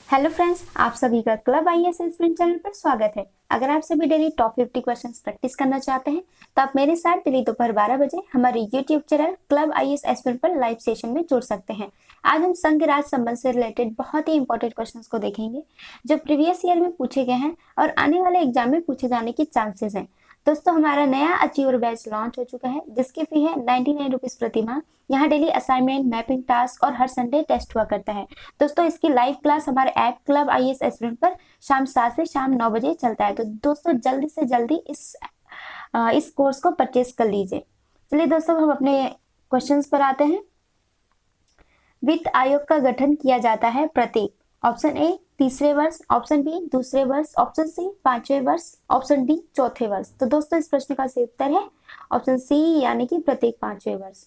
Hello friends, आप सभी का क्लब आईएएस एस्पिरेंट चैनल पर स्वागत है। अगर आप सभी डेली टॉप 50 क्वेश्चंस प्रैक्टिस करना चाहते हैं तो आप मेरे साथ डेली दोपहर 12 बजे हमारे YouTube channel club IAS aspirant पर लाइव सेशन में जुड़ सकते हैं। आज हम संघ राज्य संबंध से रिलेटेड बहुत ही इंपॉर्टेंट क्वेश्चंस को देखेंगे जो प्रीवियस ईयर में पूछे गए हैं और आने वाले एग्जाम में पूछे जाने की चांसेस हैं। दोस्तों, हमारा नया अचीवर बैच लॉन्च हो चुका है जिसकी फी है 99 रुपीज प्रति माह। यहाँ डेली असाइनमेंट, मैपिंग टास्क और हर संडे टेस्ट हुआ करता है। दोस्तों, इसकी लाइव क्लास हमारे ऐप क्लब आईएएस एस्पिरेंट पर शाम 7 से शाम 9 बजे चलता है। तो दोस्तों, जल्दी से जल्दी इस कोर्स को परचेज कर लीजिए। चलिए दोस्तों, हम अपने क्वेश्चंस पर आते हैं। वित्त आयोग का गठन किया जाता है प्रत्येक ऑप्शन ए तीसरे वर्ष, ऑप्शन बी दूसरे वर्ष, ऑप्शन सी पांचवें वर्ष, ऑप्शन डी चौथे वर्ष। तो दोस्तों, इस प्रश्न का सही उत्तर है ऑप्शन सी यानी कि प्रत्येक पांचवें वर्ष।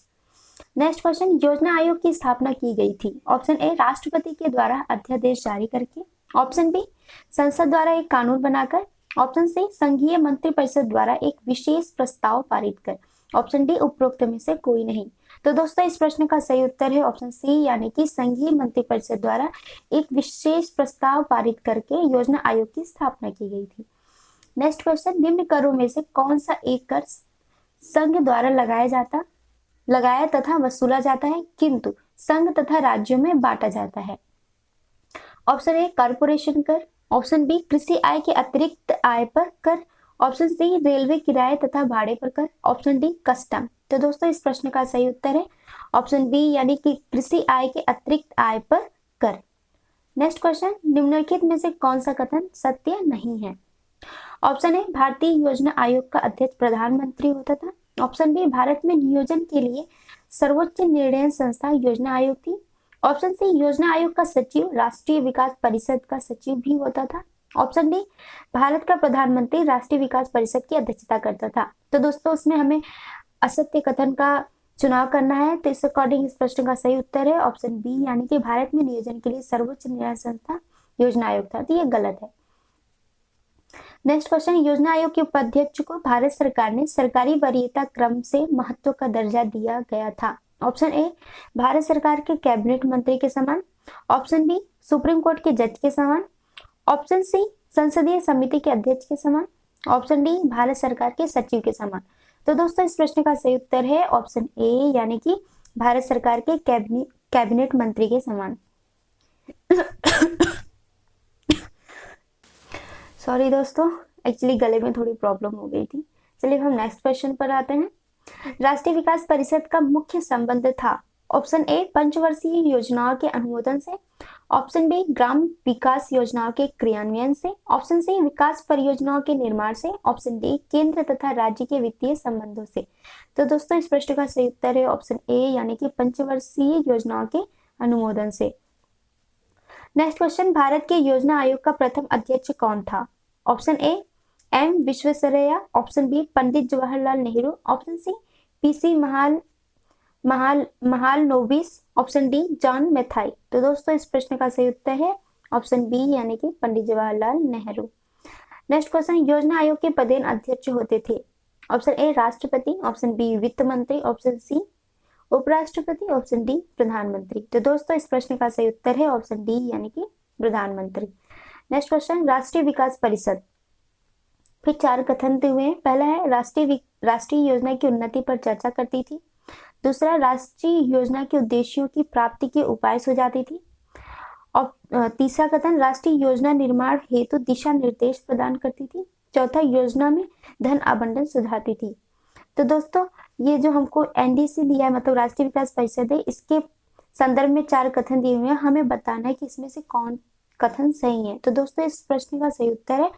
नेक्स्ट क्वेश्चन, योजना आयोग की स्थापना की गई थी। ऑप्शन ए राष्ट्रपति के द्वारा अध्यादेश जारी करके, ऑप्शन बी संसद द्वारा एक कानून बनाकर, ऑप्शन सी संघीय मंत्रिपरिषद द्वारा एक विशेष प्रस्ताव पारित कर, ऑप्शन डी उपरोक्त में से कोई नहीं। तो दोस्तों, इस प्रश्न का सही उत्तर है ऑप्शन सी यानी कि संघीय मंत्रिपरिषद द्वारा एक विशेष प्रस्ताव पारित करके योजना आयोग की स्थापना की गई थी। नेक्स्ट क्वेश्चन, निम्न करों में से कौन सा एक कर संघ द्वारा लगाया तथा वसूला जाता है किंतु संघ तथा राज्यों में बांटा जाता है? ऑप्शन ए कॉर्पोरेशन कर, ऑप्शन बी कृषि आय के अतिरिक्त आय पर कर, ऑप्शन सी रेलवे किराए तथा भाड़े पर कर, ऑप्शन डी कस्टम। तो दोस्तों, इस प्रश्न का सही उत्तर है ऑप्शन बी यानी कि कृषि आय के अतिरिक्त आय पर कर। नेक्स्ट क्वेश्चन, निम्नलिखित में से कौन सा कथन सत्य नहीं है? ऑप्शन ए भारतीय योजना आयोग का अध्यक्ष प्रधानमंत्री होता था, ऑप्शन बी भारत में नियोजन के लिए सर्वोच्च निर्णय संस्था योजना आयोग थी, ऑप्शन सी योजना आयोग का सचिव राष्ट्रीय विकास परिषद का सचिव भी होता था, ऑप्शन डी भारत का प्रधानमंत्री राष्ट्रीय विकास परिषद की अध्यक्षता करता था। तो दोस्तों, उसमें हमें असत्य कथन का चुनाव करना है। तो इस अकॉर्डिंग इस प्रश्न का सही उत्तर है ऑप्शन बी यानी कि भारत में नियोजन के लिए सर्वोच्च निर्णय संस्था योजना आयोग था। तो ये गलत है। नेक्स्ट क्वेश्चन, योजना आयोग के उपाध्यक्ष को भारत सरकार ने सरकारी वरीयता क्रम से महत्व का दर्जा दिया गया था। ऑप्शन ए भारत सरकार के कैबिनेट मंत्री के समान, ऑप्शन बी सुप्रीम कोर्ट के जज के समान, ऑप्शन सी संसदीय समिति के अध्यक्ष के समान, ऑप्शन डी भारत सरकार के सचिव के समान। तो दोस्तों, इस प्रश्न का सही उत्तर है ऑप्शन ए यानी कि भारत सरकार के कैबिनेट मंत्री के समान। सॉरी दोस्तों, एक्चुअली गले में थोड़ी प्रॉब्लम हो गई थी। चलिए हम नेक्स्ट क्वेश्चन पर आते हैं। राष्ट्रीय विकास परिषद का मुख्य संबंध था। ऑप्शन ए पंचवर्षीय योजनाओं के अनुमोदन से, ऑप्शन बी ग्राम विकास योजनाओं के क्रियान्वयन से, ऑप्शन सी विकास परियोजनाओं के निर्माण से, ऑप्शन डी केंद्र तथा राज्य के वित्तीय संबंधों से। तो दोस्तों, इस प्रश्न का सही उत्तर है ऑप्शन ए यानी कि पंचवर्षीय योजनाओं के अनुमोदन से। नेक्स्ट क्वेश्चन, भारत के योजना आयोग का प्रथम अध्यक्ष कौन था? Option A M Visvesvaraya, option B Pandit Jawaharlal Nehru, option C PC Mahalanobis, option D John Matthai. तो दोस्तों, इस प्रश्न का सही उत्तर है ऑप्शन बी यानी कि पंडित जवाहरलाल नेहरू। नेक्स्ट क्वेश्चन, योजना आयोग के पदेन अध्यक्ष होते थे। ऑप्शन ए राष्ट्रपति, ऑप्शन बी वित्त मंत्री, ऑप्शन सी उपराष्ट्रपति, ऑप्शन डी प्रधानमंत्री। तो दोस्तों, इस प्रश्न का सही उत्तर है ऑप्शन डी यानी कि प्रधानमंत्री। नेक्स्ट क्वेश्चन, राष्ट्रीय विकास परिषद फिर चार कथन दिए हुए हैं। पहला है राष्ट्रीय योजना की उन्नति पर चर्चा करती थी, दूसरा राष्ट्रीय योजना के उद्देश्यों की प्राप्ति के उपाय सुझाती थी, और तीसरा कथन राष्ट्रीय योजना निर्माण हेतु दिशा निर्देश प्रदान करती थी, चौथा योजना में धन आवंटन सुझाती थी। तो दोस्तों, ये जो हमको एनडीसी दिया है मतलब राष्ट्रीय विकास परिषद है, इसके संदर्भ में चार कथन दिए हुए हैं। हमें बताना है कि इसमें से कौन कथन सही है। तो दोस्तों, इस प्रश्न का सही उत्तर है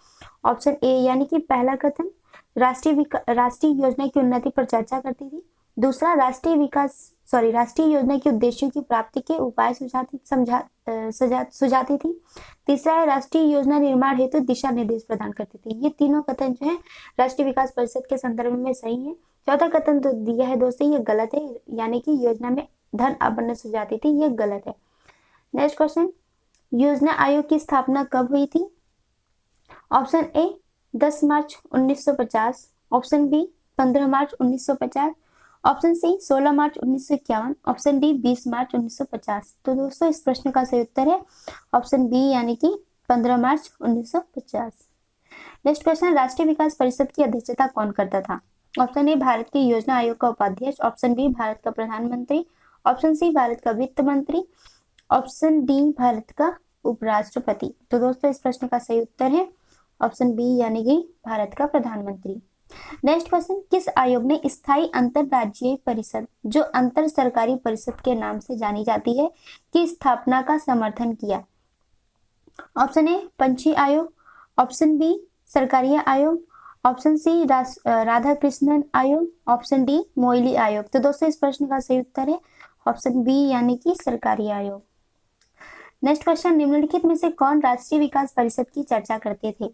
ऑप्शन ए यानी कि पहला कथन राष्ट्रीय योजना की उन्नति पर चर्चा करती थी, दूसरा राष्ट्रीय योजना के उद्देश्यों की प्राप्ति के उपाय सुझाती थी, तीसरा है राष्ट्रीय योजना निर्माण हेतु दिशा निर्देश प्रदान करती थी। ये तीनों कथन जो है राष्ट्रीय विकास परिषद के संदर्भ में सही है। चौथा कथन तो दिया है दोस्तों, ये गलत है, यानी कि योजना में धन आवंटन सुझाती थी, ये गलत है। नेक्स्ट क्वेश्चन, योजना आयोग की स्थापना कब हुई थी? Option A 10 March 1950, option B 15 March 1950, option C 16 March 1951, option D 20 March 1950। तो दोस्तों इस प्रश्न का सही उत्तर है ऑप्शन बी यानी कि 15 मार्च 1950। नेक्स्ट क्वेश्चन, राष्ट्रीय विकास परिषद की अध्यक्षता कौन करता था? ऑप्शन ए भारत के योजना आयोग का उपाध्यक्ष, ऑप्शन बी भारत का प्रधानमंत्री, ऑप्शन सी भारत का वित्त मंत्री, ऑप्शन डी भारत का उपराष्ट्रपति। तो दोस्तों इस प्रश्न का सही उत्तर है ऑप्शन बी यानी कि भारत का प्रधानमंत्री। नेक्स्ट क्वेश्चन, किस आयोग ने स्थायी अंतरराज्यीय परिषद, जो अंतर सरकारी परिषद के नाम से जानी जाती है, की स्थापना का समर्थन किया? ऑप्शन ए पंछी आयोग, ऑप्शन बी सरकारिया आयोग, ऑप्शन सी राधा कृष्णन आयोग, ऑप्शन डी मोइली आयोग। तो दोस्तों इस प्रश्न का सही उत्तर है ऑप्शन बी यानी कि सरकारी आयोग। नेक्स्ट क्वेश्चन, निम्नलिखित में से कौन राष्ट्रीय विकास परिषद की चर्चा करते थे?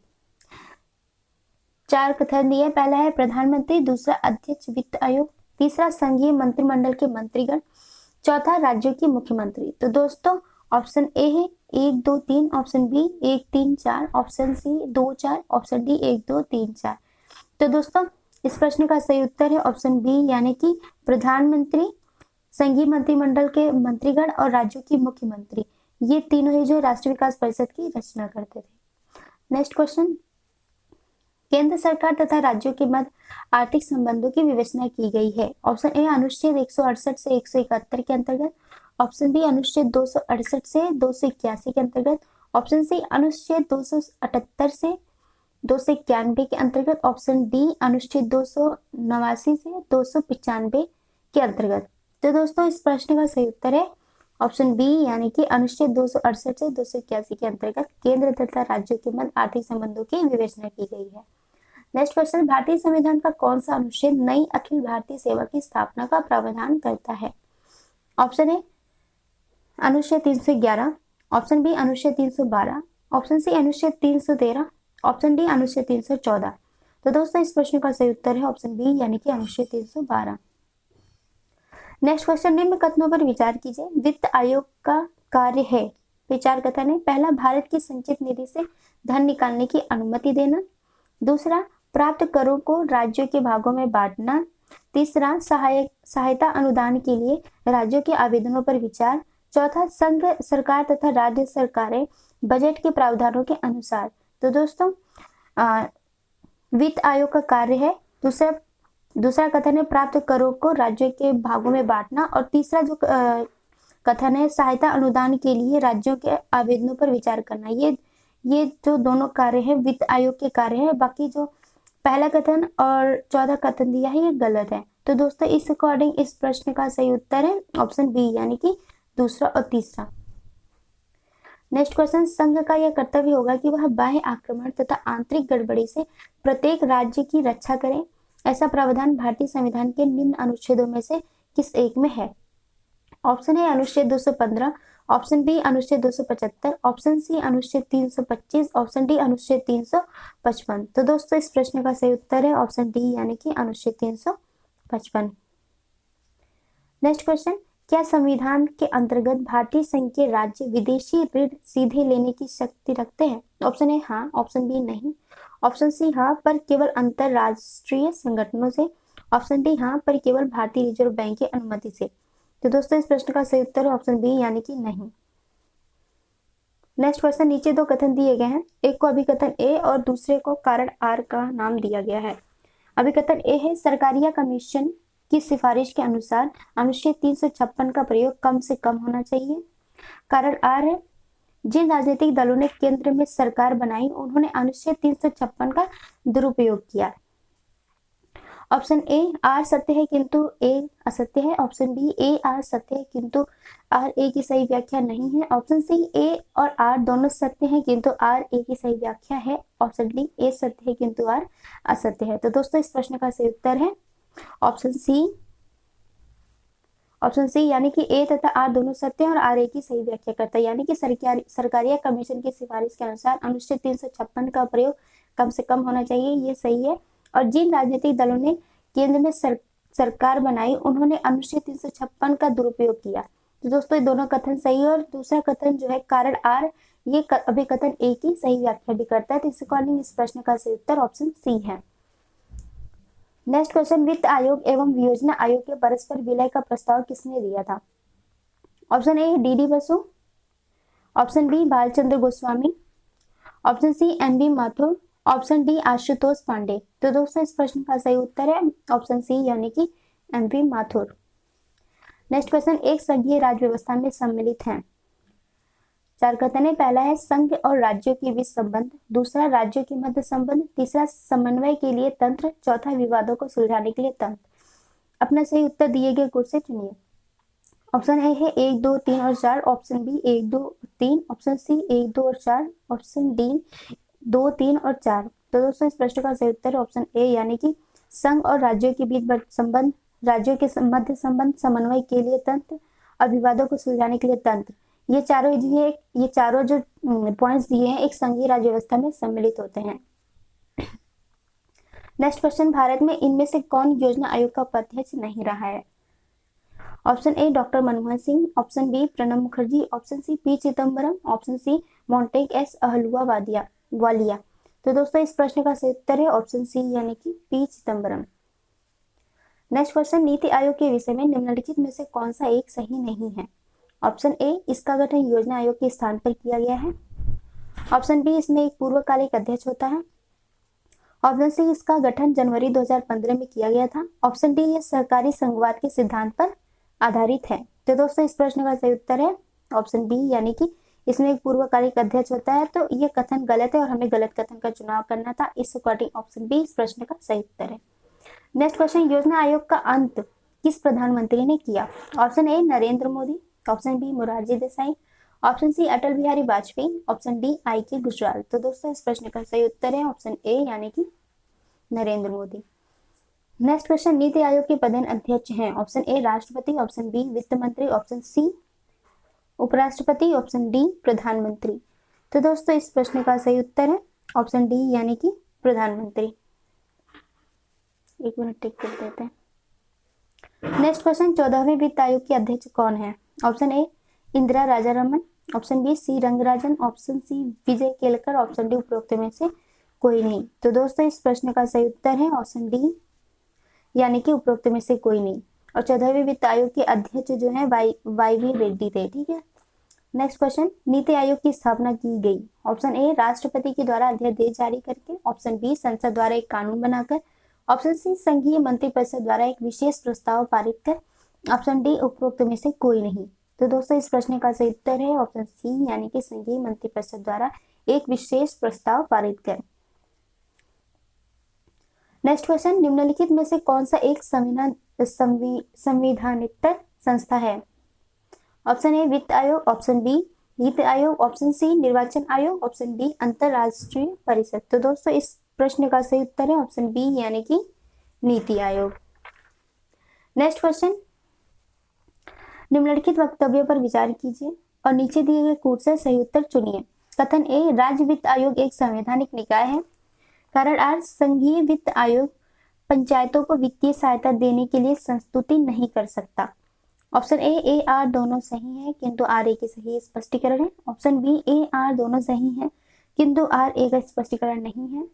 चार कथन दिए, पहला है प्रधानमंत्री, दूसरा अध्यक्ष वित्त आयोग, तीसरा संघीय मंत्रिमंडल के मंत्रीगण, चौथा राज्यों के मुख्यमंत्री। तो दोस्तों ऑप्शन ए है 1 2 3, option B 1 3 4, option C 2 4, option D 1 2 3 4। तो दोस्तों इस प्रश्न का सही उत्तर है ऑप्शन बी यानी कि प्रधानमंत्री, संघीय मंत्रिमंडल के मंत्रीगण और राज्यों की मुख्यमंत्री, ये तीनों ही जो राष्ट्रीय विकास परिषद की रचना करते थे। नेक्स्ट क्वेश्चन, केंद्र सरकार तथा राज्यों के मध्य आर्थिक संबंधों की विवेचना की गई है। ऑप्शन ए अनुच्छेद 168 से 171 के अंतर्गत, ऑप्शन बी अनुच्छेद 268 से 281 के अंतर्गत, ऑप्शन सी अनुच्छेद 278 से 291 के अंतर्गत, ऑप्शन डी अनुच्छेद 289 से 295 के अंतर्गत। तो दोस्तों इस प्रश्न का सही उत्तर है ऑप्शन बी यानी कि अनुच्छेद 268 से 281 के अंतर्गत केंद्र तथा राज्यों के मध्य आर्थिक संबंधों की विवेचना की गई है। नेक्स्ट क्वेश्चन, भारतीय संविधान का कौन सा अनुच्छेद नई अखिल भारतीय सेवा की स्थापना का प्रावधान करता है? ऑप्शन ए अनुच्छेद 311, ऑप्शन बी अनुच्छेद 312, ऑप्शन सी अनुच्छेद 313, ऑप्शन डी अनुच्छेद 314। तो दोस्तों इस प्रश्न का सही उत्तर है ऑप्शन बी यानी कि अनुच्छेद 312। नेक्स्ट क्वेश्चन, निम्न कथनों पर विचार कीजिए। वित्त आयोग का कार्य है, विचार कथन है, पहला भारत की संचित निधि से धन निकालने की अनुमति देना, दूसरा प्राप्त करों को राज्यों के भागों में बांटना, तीसरा सहायता अनुदान के लिए राज्यों के आवेदनों पर विचार, चौथा संघ सरकार तथा राज्य सरकारें बजट के प्रावधानों के अनुसार। तो दोस्तों वित्त आयोग का कार्य है, दूसरा कथन है प्राप्त करों को राज्यों के भागों में बांटना, और तीसरा जो कथन है सहायता अनुदान के लिए राज्यों के आवेदनों पर विचार करना। ये जो दोनों कार्य है वित्त आयोग के कार्य है, बाकी जो पहला कथन और चौथा कथन दिया है ये गलत है। तो दोस्तों इस अकॉर्डिंग इस प्रश्न का सही उत्तर है ऑप्शन बी यानी कि दूसरा और तीसरा। नेक्स्ट क्वेश्चन, संघ का यह कर्तव्य होगा कि वह बाह्य आक्रमण तथा आंतरिक गड़बड़ी से प्रत्येक राज्य की रक्षा करे, ऐसा प्रावधान भारतीय संविधान के निम्न अनुच्छेदों में से किस एक में है? ऑप्शन ए अनुच्छेद 215, ऑप्शन बी अनुच्छेद 275, ऑप्शन सी अनुच्छेद 325, ऑप्शन डी अनुच्छेद 355। तो दोस्तों इस प्रश्न का सही उत्तर है ऑप्शन डी यानी कि अनुच्छेद 355। नेक्स्ट क्वेश्चन, क्या संविधान के अंतर्गत भारतीय संघ के राज्य विदेशी ऋण सीधे लेने की शक्ति रखते हैं? ऑप्शन ए हाँ, ऑप्शन बी नहीं, ऑप्शन सी हाँ पर केवल अंतरराष्ट्रीय संगठनों से, ऑप्शन डी हाँ पर केवल भारतीय रिजर्व बैंक की अनुमति से। तो दोस्तों इस प्रश्न का सही उत्तर है ऑप्शन बी यानी कि नहीं। नेक्स्ट क्वेश्चन, नीचे दो कथन दिए गए हैं, एक को अभिकथन ए और दूसरे को कारण आर का नाम दिया गया है। अभिकथन ए है सरकारिया कमीशन की सिफारिश के अनुसार अनुच्छेद 356 का प्रयोग कम से कम होना चाहिए। कारण आर है जिन राजनीतिक दलों ने केंद्र में सरकार बनाई उन्होंने अनुच्छेद 356 का दुरुपयोग किया। ऑप्शन ए आर सत्य है किंतु ए असत्य है, ऑप्शन बी ए आर सत्य है किंतु आर ए की सही व्याख्या नहीं है, ऑप्शन सी ए और आर दोनों सत्य हैं किंतु आर ए की सही व्याख्या है, ऑप्शन डी ए सत्य है किंतु आर असत्य है। तो दोस्तों इस प्रश्न का सही उत्तर है ऑप्शन सी यानी कि ए तथा आर दोनों सत्य हैं और आर ए की सही व्याख्या करता है, यानी कि सरकारिया कमीशन की सिफारिश के अनुसार अनुच्छेद 356 का प्रयोग कम से कम होना चाहिए, ये सही है। और जिन राजनीतिक दलों ने केंद्र में सरकार बनाई उन्होंने अनुच्छेद 356 का दुरुपयोग किया। तो दोस्तों ये दोनों कथन सही है, और दूसरा कथन जो है कारण आर ये अभिकथन ए की सही व्याख्या भी करता है। तो इस अकॉर्डिंग इस प्रश्न का सही उत्तर ऑप्शन सी है। नेक्स्ट क्वेश्चन, वित्त आयोग एवं योजना आयोग के परस्पर विलय का प्रस्ताव किसने दिया था? Option A D Basu, option B Bhalchandra Goswami, option C M B Mathur, option D Ashutosh Pande. तो दोस्तों इस प्रश्न का सही उत्तर है ऑप्शन सी यानी कि M B Mathur. Next question, एक संघीय राज्य व्यवस्था में सम्मिलित हैं चार कथन है। पहला है संघ और राज्यों के बीच संबंध, दूसरा राज्यों के मध्य संबंध, तीसरा समन्वय के लिए तंत्र, चौथा विवादों को सुलझाने के लिए तंत्र। अपना सही उत्तर दिए गए गुण से चुनिए। ऑप्शन ए है 1 2 3 और 4, ऑप्शन बी 1 2 3, ऑप्शन सी 1 2 और 4, ऑप्शन डी 2 3 और 4। तो दोस्तों इस प्रश्न का सही उत्तर है ऑप्शन ए यानी कि संघ और राज्यों के बीच संबंध, राज्यों के मध्य संबंध, समन्वय के लिए तंत्र और विवादों को सुलझाने के लिए तंत्र। ये चारों जो पॉइंट्स दिए हैं एक संघीय राज्य व्यवस्था में सम्मिलित होते हैं। नेक्स्ट क्वेश्चन, भारत में इनमें से कौन योजना आयोग का उपाध्यक्ष नहीं रहा है? Option A doctor Manmohan Singh, option B Pranab Mukherjee, option C P Chidambaram, option C Montek S Ahluwalia. तो दोस्तों इस प्रश्न का सही उत्तर है ऑप्शन सी यानी कि P Chidambaram. Next question, NITI Aayog के विषय में निम्नलिखित में से कौन सा एक सही नहीं है? ऑप्शन ए इसका गठन योजना आयोग के स्थान पर किया गया है, ऑप्शन बी इसमें एक पूर्वकालिक अध्यक्ष होता है, ऑप्शन सी इसका गठन जनवरी 2015 में किया गया था, ऑप्शन डी ये सहकारी संघवाद के सिद्धांत पर आधारित है। तो दोस्तों इस प्रश्न का सही उत्तर है ऑप्शन बी यानी कि इसमें एक पूर्वकालिक अध्यक्ष होता है। तो ये कथन गलत है और हमें गलत कथन का चुनाव करना था, इस अकॉर्डिंग ऑप्शन बी इस प्रश्न का सही उत्तर है। नेक्स्ट क्वेश्चन, योजना आयोग का अंत किस प्रधानमंत्री ने किया? Option A Narendra Modi, option B Morarji Desai, option C Atal Bihari Vajpayee, option D I K Gujral. तो दोस्तों इस प्रश्न का सही उत्तर है ऑप्शन ए यानी कि नरेंद्र मोदी। नेक्स्ट क्वेश्चन, नीति आयोग के पदेन अध्यक्ष हैं? ऑप्शन ए राष्ट्रपति, ऑप्शन बी वित्त मंत्री, ऑप्शन सी उपराष्ट्रपति, ऑप्शन डी प्रधानमंत्री। तो दोस्तों इस प्रश्न का सही उत्तर है ऑप्शन डी यानी कि प्रधानमंत्री। एक मिनट टिक कर देते हैं। नेक्स्ट क्वेश्चन, 14वें वित्त आयोग के अध्यक्ष कौन है? Option A Indira Rajaraman, option B C Rangarajan, option C Vijay Kelkar, option D उपरोक्त में से कोई नहीं। तो दोस्तों इस प्रश्न का सही उत्तर है ऑप्शन डी यानी कि उपरोक्त में से कोई नहीं। और 14वें वित्त आयोग के अध्यक्ष जो है वाई वी रेड्डी थे। ठीक है। नेक्स्ट क्वेश्चन, नीति आयोग की स्थापना की गई? ऑप्शन ए राष्ट्रपति के द्वारा अध्यादेश जारी करके, ऑप्शन बी संसद द्वारा एक कानून बनाकर, ऑप्शन सी संघीय मंत्रिपरिषद द्वारा एक विशेष प्रस्ताव पारित कर, ऑप्शन डी उपरोक्त में से कोई नहीं। तो दोस्तों इस प्रश्न का सही उत्तर है ऑप्शन सी यानी कि संघीय मंत्रिपरिषद द्वारा एक विशेष प्रस्ताव पारित कर। नेक्स्ट क्वेश्चन, निम्नलिखित में से कौन सा एक संविधानितर संस्था है? ऑप्शन ए वित्त आयोग, option B NITI Aayog, option C निर्वाचन आयोग, ऑप्शन डी अंतरराष्ट्रीय परिषद। तो दोस्तों इस प्रश्न का सही उत्तर है ऑप्शन बी यानी कि नीति आयोग। नेक्स्ट क्वेश्चन, निम्नलिखित वक्तव्य पर विचार कीजिए और नीचे दिए गए कूट से सही उत्तर चुनिए। कथन ए राज्य वित्त आयोग एक संवैधानिक निकाय है। कारण आर संघीय वित्त आयोग पंचायतों को वित्तीय सहायता देने के लिए संस्तुति नहीं कर सकता। ऑप्शन ए आर दोनों सही है किंतु आर ए के सही स्पष्टीकरण है। ऑप्शन बी ए आर दोनों सही है किंतु आर ए का स्पष्टीकरण नहीं है।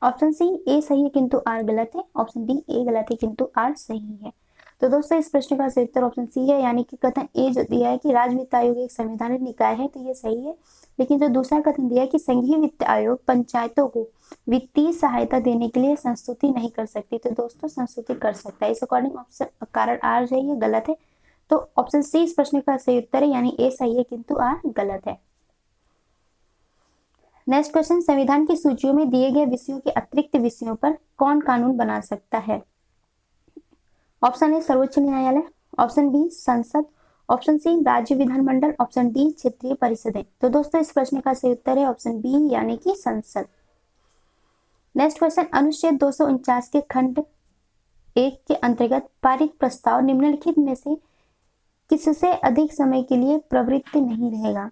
ऑप्शन सी ए सही है किंतु आर गलत है। ऑप्शन डी ए गलत है किंतु आर सही है। तो दोस्तों इस प्रश्न का सही उत्तर ऑप्शन सी है यानी कि कथन ए जो दिया है कि राज्य वित्त आयोग एक संवैधानिक निकाय है, तो ये सही है। लेकिन जो दूसरा कथन दिया है कि संघीय वित्त आयोग पंचायतों को वित्तीय सहायता देने के लिए संस्तुति नहीं कर सकती, तो दोस्तों संस्तुति कर सकता है। इस अकॉर्डिंग ऑप्शन कारण आर जो है ये गलत है। तो ऑप्शन सी इस प्रश्न का सही उत्तर है यानी ए सही है किंतु आर गलत है। नेक्स्ट क्वेश्चन, संविधान की सूचियों में दिए गए विषयों के अतिरिक्त विषयों पर कौन कानून बना सकता है? ऑप्शन ए सर्वोच्च न्यायालय, ऑप्शन बी संसद, ऑप्शन सी राज्य विधानमंडल, ऑप्शन डी क्षेत्रीय परिषदें। तो दोस्तों इस प्रश्न का सही उत्तर है ऑप्शन बी यानी कि संसद। नेक्स्ट क्वेश्चन, अनुच्छेद 249 के खंड 1 के अंतर्गत पारित प्रस्ताव निम्नलिखित में से किससे अधिक समय के लिए प्रवृत्त नहीं रहेगा?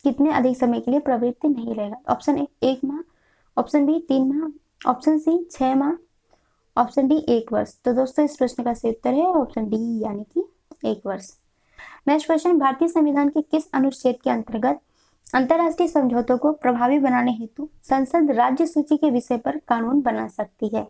कितने अधिक समय के लिए प्रवृत्त नहीं रहेगा? ऑप्शन ए 1 माह, ऑप्शन बी 3 माह, ऑप्शन सी 6 माह, ऑप्शन डी 1 वर्ष। तो दोस्तों इस प्रश्न का सही उत्तर है ऑप्शन डी यानी कि 1 वर्ष। नेक्स्ट क्वेश्चन, भारतीय संविधान के किस अनुच्छेद के अंतर्गत अंतरराष्ट्रीय समझौतों को प्रभावी बनाने हेतु संसद राज्य सूची के विषय पर कानून बना सकती है?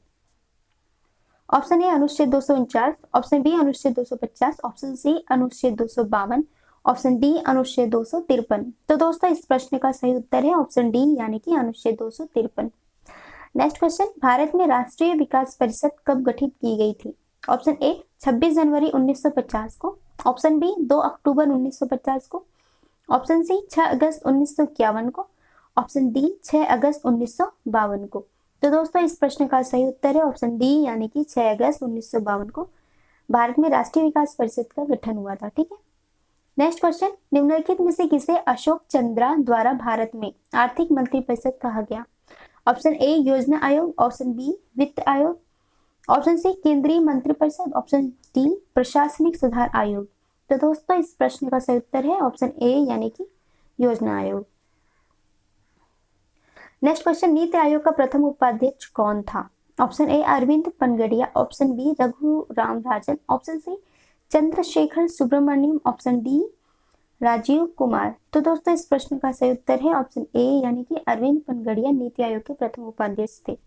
ऑप्शन ए अनुच्छेद 249, ऑप्शन बी अनुच्छेद 250, ऑप्शन सी अनुच्छेद 252, ऑप्शन डी अनुच्छेद 253। तो दोस्तों इस प्रश्न का सही उत्तर है ऑप्शन डी यानी कि अनुच्छेद 253। नेक्स्ट क्वेश्चन, भारत में राष्ट्रीय विकास परिषद कब गठित की गई थी? ऑप्शन ए 26 जनवरी 1950 को, ऑप्शन बी 2 अक्टूबर 1950 को, ऑप्शन सी 6 अगस्त 1951 को, ऑप्शन डी 6 अगस्त 1952 को। तो दोस्तों इस प्रश्न का सही उत्तर है ऑप्शन डी यानी कि 6 अगस्त 1952 को भारत में राष्ट्रीय विकास परिषद का गठन हुआ था। ठीक है। नेक्स्ट क्वेश्चन, निम्नलिखित में से किसे अशोक चंद्रा द्वारा भारत में आर्थिक मंत्रिपरिषद कहा गया? ऑप्शन ए योजना आयोग, ऑप्शन बी वित्त आयोग, ऑप्शन सी केंद्रीय मंत्रिपरिषद, ऑप्शन डी प्रशासनिक सुधार आयोग। तो दोस्तों इस प्रश्न का सही उत्तर है ऑप्शन ए यानी कि योजना आयोग। नेक्स्ट क्वेश्चन, नीति आयोग का प्रथम उपाध्यक्ष कौन था? Option A Arvind Panagariya, option B Raghu Ram Rajan, option C Chandrashekhar Subramaniam, option D Rajiv Kumar. तो दोस्तों इस प्रश्न का सही उत्तर है ऑप्शन ए यानी कि अरविंद पनगड़िया नीति आयोग के प्रथम उपाध्यक्ष थे।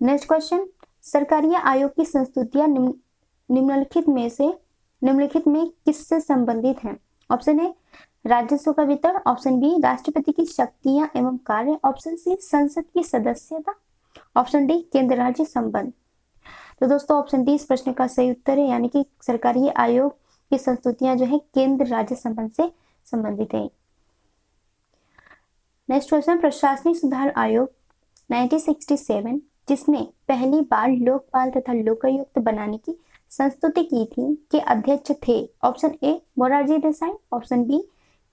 नेक्स्ट क्वेश्चन, सरकारी आयोग की संस्तुतियां निम्नलिखित में किससे संबंधित हैं? ऑप्शन ए राजस्व का वितरण, ऑप्शन बी राष्ट्रपति की शक्तियां एवं कार्य, ऑप्शन सी संसद की सदस्यता, ऑप्शन डी केंद्र राज्य संबंध। तो दोस्तों ऑप्शन डी इस प्रश्न का सही उत्तर है यानी कि सरकारी आयोग की संस्तुतियां जो है केंद्र राज्य संबंध से संबंधित है। नेक्स्ट क्वेश्चन, प्रशासनिक सुधार आयोग 1967 जिसने पहली बार लोकपाल तथा लोकायुक्त बनाने की संस्तुति की थी के अध्यक्ष थे? Option A Morarji Desai, option B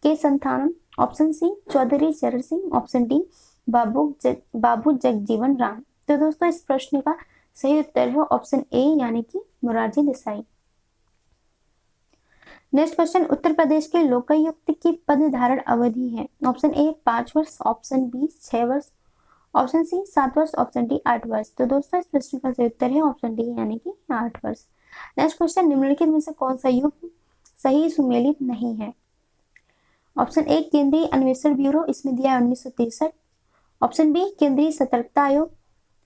K Santhanam, option C Chaudhary Charan Singh, option D Babu Jagjivan Ram. तो दोस्तों इस प्रश्न का सही उत्तर है ऑप्शन ए यानी कि मोरारजी देसाई। नेक्स्ट क्वेश्चन, उत्तर प्रदेश के लोकायुक्त की पद धारण अवधि है? ऑप्शन ए 5 वर्ष, ऑप्शन बी 6 वर्ष, ऑप्शन सी 7 वर्ष, ऑप्शन डी 8 वर्ष। तो दोस्तों इस प्रश्न का सही उत्तर है ऑप्शन डी यानी कि 8 वर्ष। नेक्स्ट क्वेश्चन, निम्नलिखित में से कौन सा युग सही सुमेलित नहीं है? ऑप्शन ए केंद्रीय अन्वेषण ब्यूरो, इसमें दिया है 1963, ऑप्शन बी केंद्रीय सतर्कता आयोग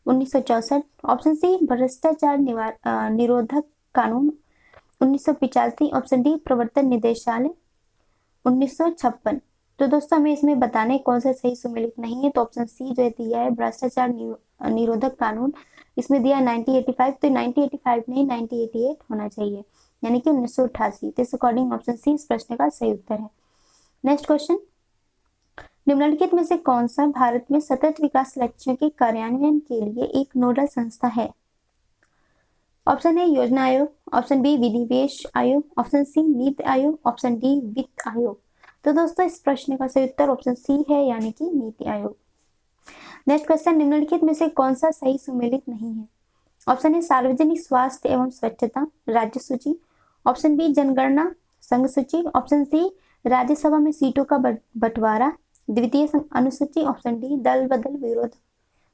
1964, ऑप्शन सी भ्रष्टाचार निरोधक कानून 1985, ऑप्शन डी प्रवर्तन निदेशालय 1956। तो दोस्तों हमें इसमें बताने कौन सा सही सुमेलित नहीं है, तो ऑप्शन सी जो है दिया है भ्रष्टाचार निरोधक कानून, इसमें दिया है 1985, तो 1985 नहीं 1988 होना चाहिए यानी कि 1988। तो इस अकॉर्डिंग ऑप्शन सी इस प्रश्न का सही उत्तर है। नेक्स्ट क्वेश्चन, निम्नलिखित में से कौन सा भारत में सतत विकास लक्ष्यों के कार्यान्वयन के लिए एक नोडल संस्था है? ऑप्शन ए योजना आयोग, ऑप्शन बी विनिवेश आयोग, option C NITI Aayog, option D वित्त आयोग। तो दोस्तों इस प्रश्न का सही उत्तर ऑप्शन सी है यानी कि नीति आयोग। नेक्स्ट क्वेश्चन, निम्नलिखित में से कौन सा सही सुमेलित नहीं है? ऑप्शन ए सार्वजनिक स्वास्थ्य एवं स्वच्छता राज्य सूची, ऑप्शन बी जनगणना संघ सूची, ऑप्शन सी राज्यसभा में सीटों का बंटवारा द्वितीय अनुसूची, ऑप्शन डी दल बदल विरोध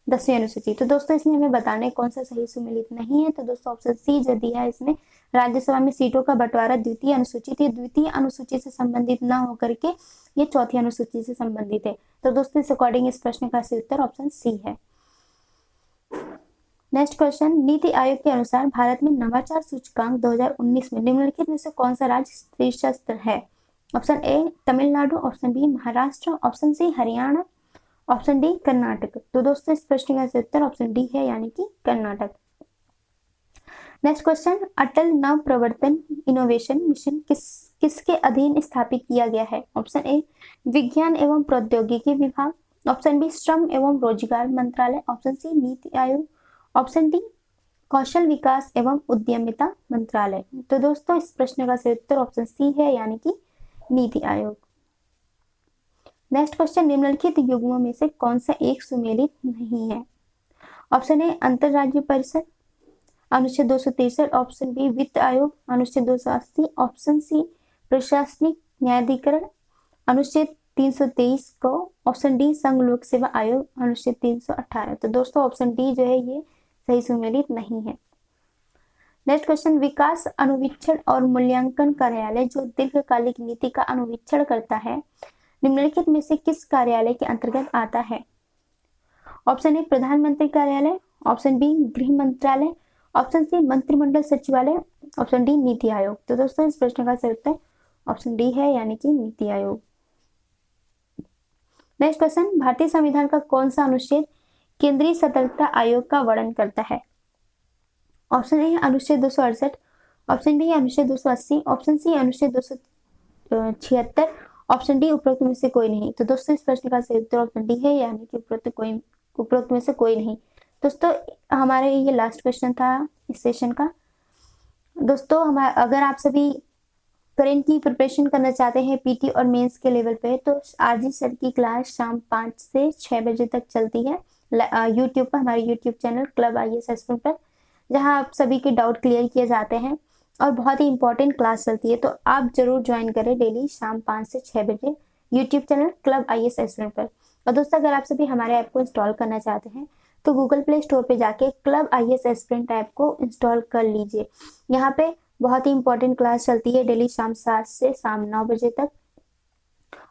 10वीं अनुसूची। तो दोस्तों इसमें हमें बताने कौन सा सही सुमेलित नहीं है, तो दोस्तों ऑप्शन सी जो दिया है इसमें राज्यसभा में सीटों का बंटवारा द्वितीय अनुसूची थी, द्वितीय अनुसूची से संबंधित न होकर के ये चौथी अनुसूची से संबंधित है। तो दोस्तों इस अकॉर्डिंग इस प्रश्न का सही उत्तर ऑप्शन सी है। नेक्स्ट क्वेश्चन, नीति आयोग के अनुसार भारत में नवाचार सूचकांक 2019 में निम्नलिखित में से कौन सा राज्य शीर्षस्थ है? Option A Tamil Nadu, option B Maharashtra, option C Haryana, option D Karnataka. तो दोस्तों इस प्रश्न का सही उत्तर ऑप्शन डी है यानी कि कर्नाटक। नेक्स्ट क्वेश्चन, अटल नव प्रवर्तन इनोवेशन मिशन किसके अधीन स्थापित किया गया है? ऑप्शन ए विज्ञान एवं प्रौद्योगिकी विभाग, ऑप्शन बी श्रम एवं रोजगार मंत्रालय, option C NITI Aayog, option D कौशल विकास एवं उद्यमिता मंत्रालय। तो दोस्तों इस प्रश्न का सही उत्तर ऑप्शन सी है यानी कि नीति आयोग। नेक्स्ट क्वेश्चन, निम्नलिखित युग्मों में से कौन सा एक सुमेलित नहीं है? ऑप्शन ए अंतरराज्य परिषद अनुच्छेद 263, ऑप्शन बी वित्त आयोग अनुच्छेद 280, ऑप्शन सी प्रशासनिक न्यायाधिकरण अनुच्छेद 323 को, ऑप्शन डी संघ लोक सेवा आयोग अनुच्छेद 318। तो दोस्तों ऑप्शन डी जो है ये सही सुमेलित नहीं है। नेक्स्ट क्वेश्चन, विकास अनुवीक्षण और मूल्यांकन कार्यालय जो दीर्घकालिक नीति का अनुवीक्षण करता है निम्नलिखित में से किस कार्यालय के अंतर्गत आता है? ऑप्शन ए प्रधानमंत्री कार्यालय, ऑप्शन बी गृह मंत्रालय, ऑप्शन सी मंत्रिमंडल सचिवालय, ऑप्शन डी नीति आयोग। तो दोस्तों इस प्रश्न का सही उत्तर ऑप्शन डी है, यानी कि नीति आयोग। नेक्स्ट क्वेश्चन, भारतीय संविधान का कौन सा अनुच्छेद केंद्रीय सतर्कता आयोग का वर्णन करता है? ऑप्शन ए अनुच्छेद 268, ऑप्शन बी अनुच्छेद 280, ऑप्शन सी अनुच्छेद 276, ऑप्शन डी उपरोक्त में से कोई नहीं। तो दोस्तों इस प्रश्न का सही उत्तर ऑप्शन डी है, यानी कि उपरोक्त में से कोई नहीं। दोस्तों हमारे ये लास्ट क्वेश्चन था इस सेशन का। दोस्तों अगर आप सभी करंट की प्रिपरेशन करना चाहते हैं पीटी और मेंस के लेवल पे, तो आरजी सर की क्लास शाम 5 से 6 बजे तक चलती है यूट्यूब पर, हमारे YouTube channel club IAS aspirant पर, जहां आप सभी के डाउट क्लियर किए जाते हैं और बहुत ही इंपॉर्टेंट क्लास चलती है। तो आप जरूर ज्वाइन करें डेली शाम 5 से 6 बजे YouTube channel club IAS aspirant पर। और दोस्तों अगर आप सभी हमारे ऐप को इंस्टॉल करना चाहते हैं तो गूगल प्ले स्टोर पे जाके क्लब आईएएस एस्पिरेंट ऐप को इंस्टॉल कर लीजिए। यहाँ पे बहुत ही इंपॉर्टेंट क्लास चलती है डेली शाम 7 से शाम 9 बजे तक।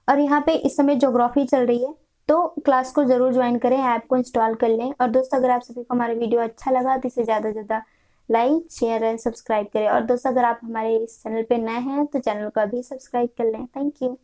और यहाँ पे इस समय ज्योग्राफी चल रही है, तो क्लास को जरूर ज्वाइन करें, ऐप को इंस्टॉल कर लें। और दोस्तों अगर आप सभी को हमारा वीडियो अच्छा लगा तो इसे ज़्यादा से ज़्यादा लाइक शेयर एंड सब्सक्राइब करें। और दोस्तों अगर आप हमारे इस चैनल पे नए हैं तो चैनल को अभी सब्सक्राइब कर लें। Thank you.